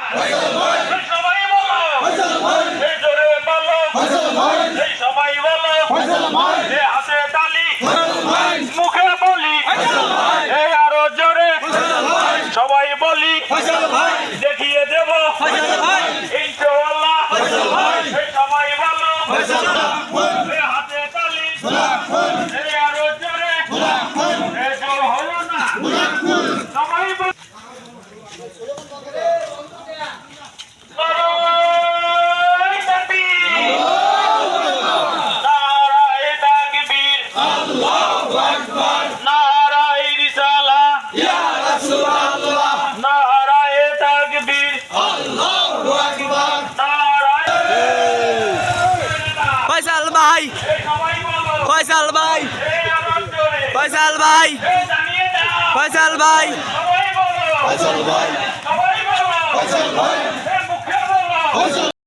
সবাই বলো এই জোরে বলো এই সবাই বলো এই হাতে তালি মুখে বলি এই আরো জোরে সবাই বলি দেখিয়ে দেব ইনশাআল্লাহ এই সবাই বলো এই হাতে তালি এই আরো জোরে এই জোর হলো না সবাই ফয়সাল ভাই ফয়সাল ভাই ফয়সাল ভাই ফয়সাল ভাই সবাই বলো